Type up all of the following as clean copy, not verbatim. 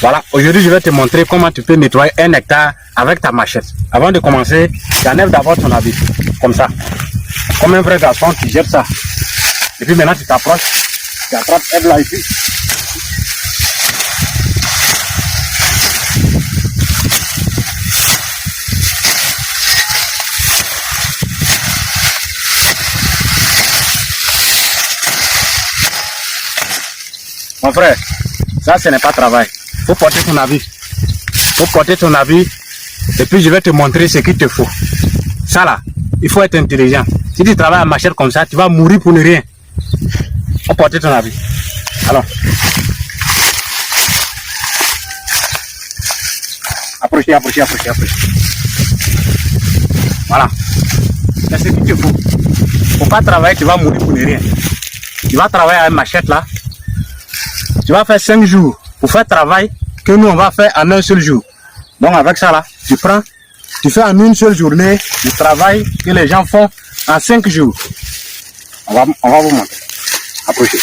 Voilà, aujourd'hui je vais te montrer comment tu peux nettoyer 1 hectare avec ta machette. Avant de commencer, j'enlève d'abord ton habit, comme ça. Comme un vrai garçon, tu jettes ça. Et puis maintenant tu t'approches, tu attrapes Eve là ici. Mon frère, ça ce n'est pas travail. Faut porter ton habit. Faut porter ton habit. Et puis je vais te montrer ce qu'il te faut. Ça là, il faut être intelligent. Si tu travailles à machette comme ça, tu vas mourir pour ne rien. Faut porter ton habit. Alors. Approchez. Voilà. C'est ce qu'il te faut. Faut pas travailler, tu vas mourir pour ne rien. Tu vas travailler à une machette là. Tu vas faire 5 jours pour faire travail que nous on va faire en un seul jour. Donc avec ça là, tu prends, tu fais en une seule journée le travail que les gens font en 5 jours. On va vous montrer. Approchez.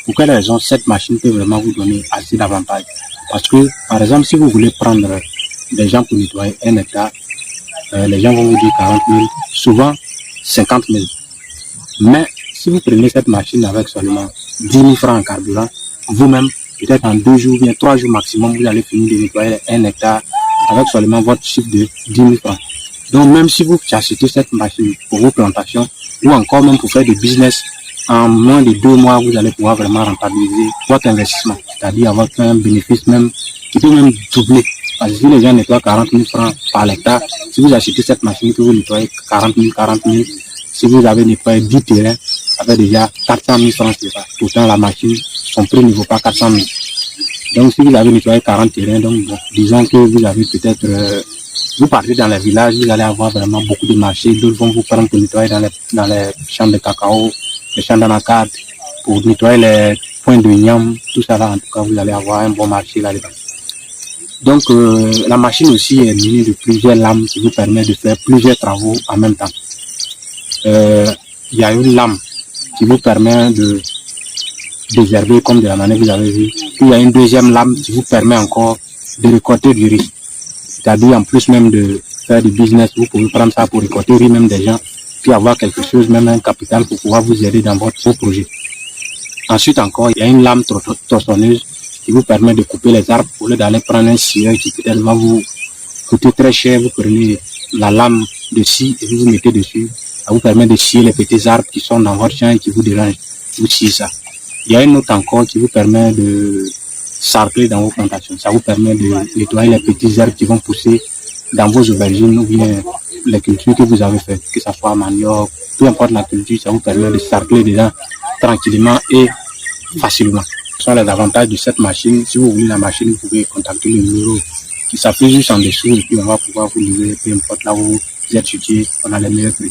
Pour quelle raison cette machine peut vraiment vous donner assez d'avantages? Parce que, par exemple, si vous voulez prendre des gens pour nettoyer 1 hectare, les gens vont vous dire 40 000, souvent 50 000. Mais si vous prenez cette machine avec seulement 10 000 francs en carburant, vous-même, peut-être en 2 jours, bien 3 jours maximum, vous allez finir de nettoyer 1 hectare avec seulement votre chiffre de 10 000 francs. Donc même si vous achetez cette machine pour vos plantations, ou encore même pour faire du business, en moins de 2 mois, vous allez pouvoir vraiment rentabiliser votre investissement, c'est-à-dire avoir un bénéfice même qui peut même doubler. Parce que si les gens nettoient 40 000 francs par l'hectare, si vous achetez cette machine que vous nettoyez 40 000, si vous avez nettoyé 10 terrains, ça fait déjà 400 000 francs. Pourtant, la machine, son prix ne vaut pas 400 000. Donc, si vous avez nettoyé 40 terrains, donc, bon, disons que vous avez peut-être, vous partez dans les villages, vous allez avoir vraiment beaucoup de marchés. D'autres vont vous prendre pour nettoyer dans les champs de cacao, les champs d'anacarde, pour nettoyer les points de Niam, tout ça là. En tout cas, vous allez avoir un bon marché là-dedans. Donc, la machine aussi est munie de plusieurs lames qui vous permet de faire plusieurs travaux en même temps. Il y a une lame qui vous permet de désherber comme de la manière que vous avez vu. Puis il y a une deuxième lame qui vous permet encore de récolter du riz. C'est-à-dire en plus même de faire du business, vous pouvez prendre ça pour récolter du riz même des gens, puis avoir quelque chose, même un capital pour pouvoir vous aider dans votre projet. Ensuite encore, il y a une lame tronçonneuse qui vous permet de couper les arbres au lieu d'aller prendre un scieur qui peut-être va vous coûter très cher. Vous prenez la lame de scie et vous mettez dessus. Ça vous permet de scier les petits arbres qui sont dans votre champ et qui vous dérangent. Vous sciez ça. Il y a une autre encore qui vous permet de sarcler dans vos plantations. Ça vous permet de nettoyer les petits herbes qui vont pousser dans vos aubergines ou bien les cultures que vous avez faites, que ce soit manioc, peu importe la culture, ça vous permet de sarcler dedans tranquillement et facilement. Ce sont les avantages de cette machine. Si vous voulez la machine, vous pouvez contacter le numéro qui s'affiche juste en dessous et puis on va pouvoir vous livrer, peu importe là où vous êtes situé, on a les meilleurs prix.